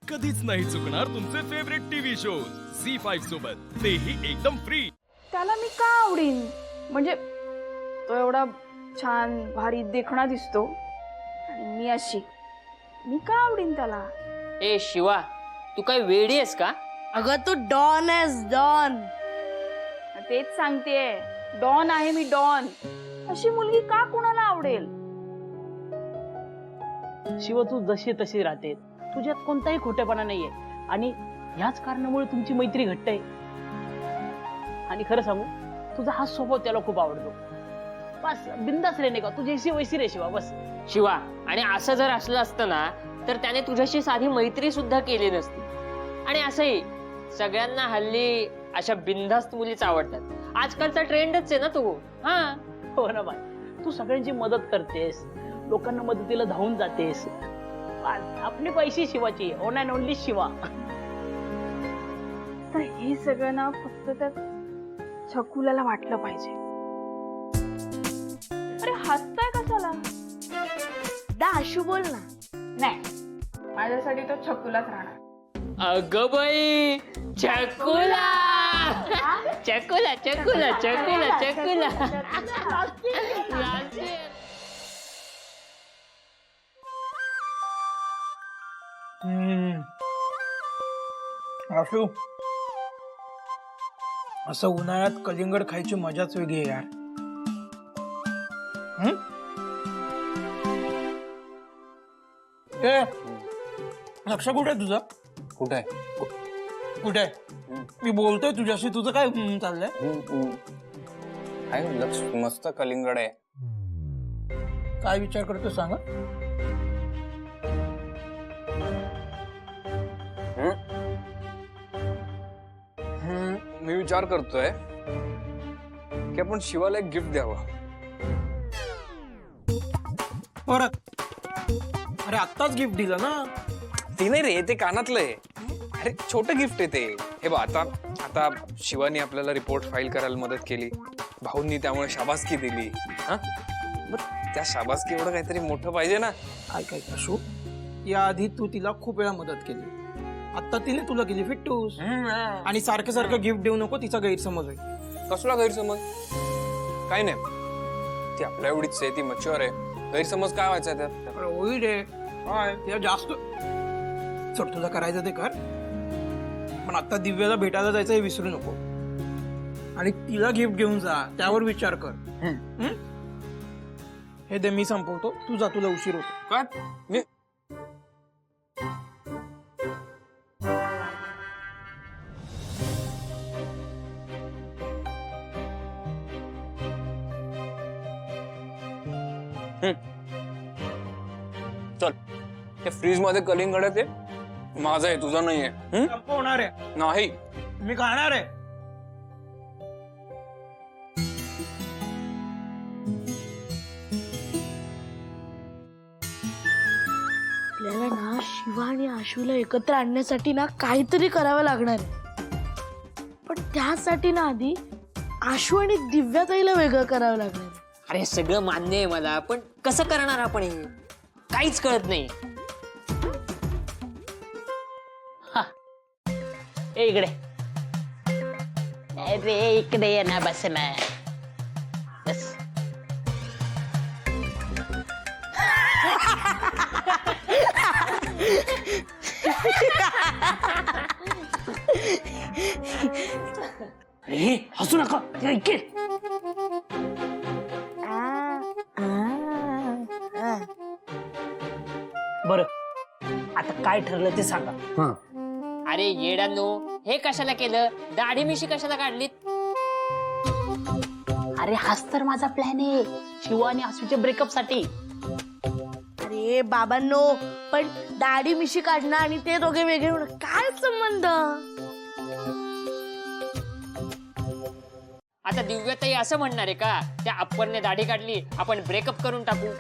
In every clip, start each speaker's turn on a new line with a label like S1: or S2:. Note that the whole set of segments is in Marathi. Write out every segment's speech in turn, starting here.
S1: कधीच नाही चुकणार तुमचे फेवरेट टीव्ही शोज झी5 सोबत, तेही एकदम फ्री.
S2: त्याला मी का आवडीन? म्हणजे तो एवढा छान भारी देखणा दिसतो आणि मी अशी, मी का आवडीन त्याला?
S3: ए शिवा, तू काय वेडी आहेस का?
S4: अगं तू डॉन आहेस, डॉन.
S2: तेच सांगतेय, डॉन आहे मी, डॉन. अशी मुलगी का कुणाला आवडेल?
S5: शिव, तू जशी तशी राहते, तुझ्यात कोणताही खोटेपणा नाहीये आणि ह्याच कारणामुळे तुमची मैत्री घट्ट आहे. आणि खरं सांगू, तुझा हा स्वभाव त्याला खूप आवडतो. बस बिंदास रे, नाही का, तुझ्याशी वैसी रे शिवा, बस.
S3: शिवा, आणि असं जर असलं असतं ना तर त्याने तुझ्याशी साधी मैत्री सुद्धा केली नसती. आणि असंही सगळ्यांना हल्ली अशा बिनधास्त मुलीच आवडतात. आजकालचा ट्रेंडच आहे ना तू. हा
S5: हो ना बाय, तू सगळ्यांची मदत करतेस, लोकांना मदतीला धावून जातेस. आपली पैशी शिवाची, ओन अँड ओनली शिवा.
S2: तर हे सगळं ना फक्त त्या छकुल्याला वाटलं पाहिजे. अरे हसताय कशाला?
S4: दा आशू बोल ना.
S2: नाही, माझ्यासाठी तो छकुलाच राहणार.
S3: अगं बाई, चकुला चकुला चकुला चकुला चकुला.
S6: आशू, असं उन्हाळ्यात कलिंगड खायची मजाच वेगळी आहे यार. ए, लक्ष कुठे आहे तुझं?
S7: कुठे आहे?
S6: कुठे आहे? मी बोलतोय तुझ्याशी, तुझं काय चाललंय?
S7: काय लक्ष, मस्त कलिंगड आहे.
S6: काय विचार करतो सांग.
S7: मी विचार करतोय की आपण शिवाला एक गिफ्ट द्यावं.
S6: परत? अरे आत्ताच गिफ्ट दिलं ना.
S7: ते नाही रे, ते कानातलं आहे. अरे छोटं गिफ्ट आहे ते. हे बघ, आता आता शिवानी आपल्याला रिपोर्ट फाईल करायला मदत केली, भाऊंनी त्यामुळे शाबासकी दिली. हा, त्या शाबासकी एवढं काहीतरी मोठं पाहिजे ना.
S6: काय आशू, याआधी तू तिला खूप वेळा मदत केली, आता तिने तुला केली फिट्टूस. आणि सारखं सारखं गिफ्ट देऊ नको, तिचा गैरसमज होईल.
S7: कसला गैरसमज? काय नाही, ती आपल्या एवढीच आहे, ती मच्युअर आहे. गैरसमज काय व्हायचा त्यात?
S6: होईल रे, तिला जास्त चढ, तुला करायचं ते कर, पण आता दिव्याला भेटायला जायचं हे विसरू नको. आणि तिला गिफ्ट घेऊन जा, त्यावर विचार कर. हे दे, मी संपवतो, तू जा, तुला उशीर होतो.
S7: काय मी चल, हे फ्रीज मध्ये कलिंगड आहे, ते माझं आहे, तुझं नाहीये.
S6: संपवणार आहे
S7: नाही,
S6: मी, खाणार आहे.
S4: आपल्याला ना शिवा आणि आशूला एकत्र आणण्यासाठी ना काहीतरी करावं लागणार आहे. पण त्यासाठी ना आधी आशू आणि दिव्याताईला वेगळं करावं लागणार आहे.
S3: अरे सगळं मान्य आहे मला, पण कसं करणार आपण हे? काहीच कळत नाही.
S5: ए इकडे.
S4: अरे इकडे ये ना, बस ना, बस.
S5: अरे हसू नका, ते ऐकेल. बरं, आता काय ठरलं ते सांगा.
S3: अरे येड्यांनो, हे कशाला केलं? दाढी मिशी कशाला काढलीत?
S5: अरे हाच तर माझा प्लॅन आहे, शिवा आणि आशूच्या ब्रेकअप साठी.
S4: अरे बाबांनो, पण दाढी मिशी काढणं आणि ते दोघे वेगळे होणं काय संबंध?
S3: आता दिव्याताई असं म्हणणार आहे का, त्या अप्परने दाढी काढली, आपण ब्रेकअप करून टाकू?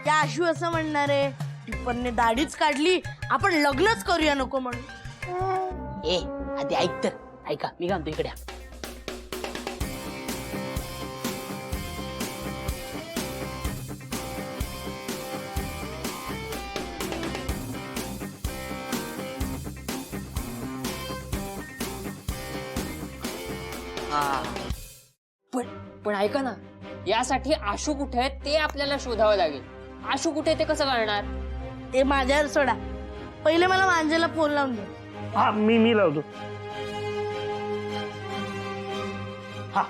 S4: त्या आशू असं म्हणणार आहे, टिप्परने दाढीच काढली, आपण लग्नच करूया नको म्हणून.
S5: ए आधी ऐक तर, ऐका, मी काय म्हणतो, इकडे या.
S3: हा पण पण ऐका ना, यासाठी आशू कुठे आहे ते आपल्याला शोधावं लागेल. आशू कुठे आहे ते कसं कळणार?
S4: ते माझ्यावर सोडा, पहिले मला मांजेला फोन लावून दे.
S5: हा मी लावतो. हा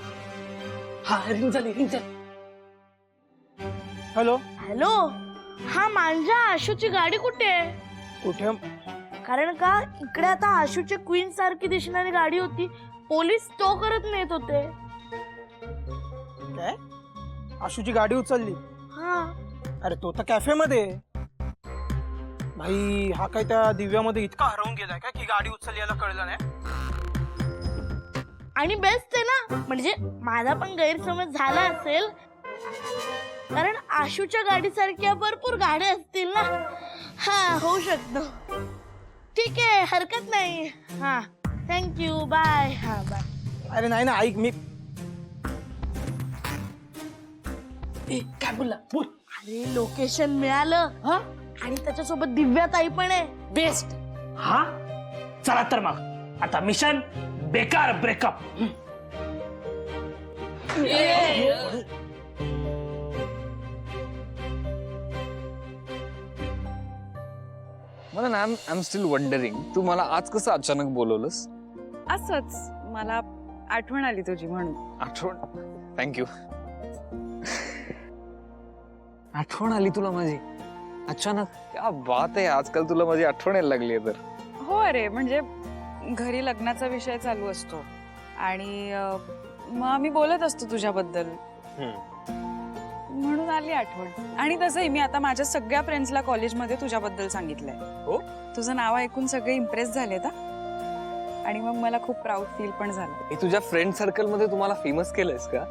S5: हा रिंग झाली.
S6: हॅलो,
S4: हॅलो, हा मांजा आशूची गाडी कुठे आहे?
S6: कुठे?
S4: कारण का इकडे आता आशूच्या क्वीन सारखी दिसणारी गाडी होती, पोलीस तो करत नेत होते.
S6: काय? आशूची गाडी उचलली?
S4: हा,
S6: अरे तो तर कॅफे मध्ये आहे. भाई हा काय त्या दिव्यामध्ये इतका हरवून गेलाय का की गाडी उचलली याला कळलं नाही.
S4: आणि बेस्ट आहे ना, म्हणजे माझा पण गैरसमज झाला असेल, कारण आशूच्या गाडीसारख्या भरपूर गाड्या असतील ना. हा, होऊ शकतो. ठीक आहे, हरकत नाही. हा, थँक्यू, बाय. हा, बाय.
S6: अरे नाही ना, ऐक मी
S5: काय बोलला? बोल.
S4: अरे लोकेशन मिळालं हा, आणि त्याच्यासोबत दिव्याताई पण आहे.
S3: बेस्ट.
S5: हा चला तर मग आता मिशन बेकार ब्रेकअप.
S7: मला ना आय एम स्टील वंडरिंग, तू मला आज कसं अचानक बोलवलंस?
S8: असंच मला आठवण आली तुझी म्हणून.
S7: आठवण? थँक्यू. आठवण आली तुला माझी अचानक? क्या बात आहे, आजकाल तुला माझी आठवण यायला लागली आहे तर.
S8: हो अरे, म्हणजे घरी लग्नाचा विषय चालू असतो आणि मग आम्ही बोलत असतो तुझ्याबद्दल, म्हणून आली आठवण. आणि तसंही मी आता माझ्या सगळ्या फ्रेंड्सला कॉलेजमध्ये तुझ्याबद्दल सांगितलंय.
S7: हो?
S8: तुझं नाव ऐकून सगळे इम्प्रेस झालेत हा. आणि मग मला खूप प्राऊड फील पण झालं.
S7: हे तुझ्या फ्रेंड सर्कल मध्ये तुम्हाला फेमस केलंयस का?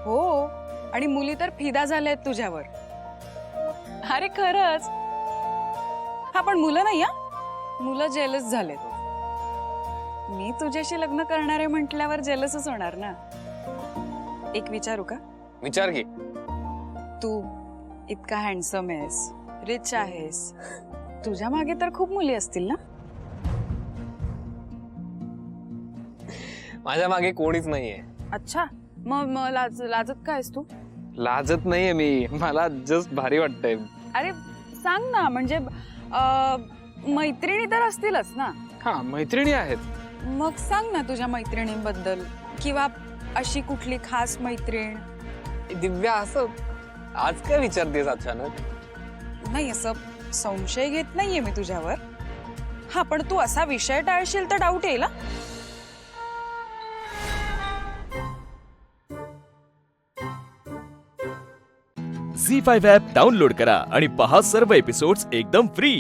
S8: हो, आणि मुली तर फिदा झाल्यात तुझ्यावर. अरे खरंच. हा पण मुलं नाही, हा मुलं जेलस झालेत. मी तुझ्याशी लग्न करणार आहे म्हटल्यावर जेलसच होणार ना. एक विचारू का?
S7: विचार घे.
S8: तू इतका हँडसम आहेस, रिच आहेस, तुझ्या मागे तर खूप मुली असतील ना?
S7: माझ्या मागे कोणीच नाहीये.
S8: अच्छा, मग लाजत काय आहेस तू?
S7: लाजत नाहीये मी, मला जस्ट भारी वाटतंय.
S8: अरे सांग ना, म्हणजे मैत्रिणी तर असतीलच ना?
S7: हा, मैत्रिणी आहेत.
S8: मग सांग ना तुझ्या मैत्रिणींबद्दल, किंवा अशी कुठली खास मैत्रीण.
S7: दिव्या, असं आज काय विचारतेस अचानक?
S8: नाही, असं संशय घेत नाहीये मी तुझ्यावर. हा पण तू असा विषय टाळशील तर डाऊट येईल.
S1: झी5 ॲप डाउनलोड करा आणि पहा सर्व एपिसोड्स एकदम फ्री.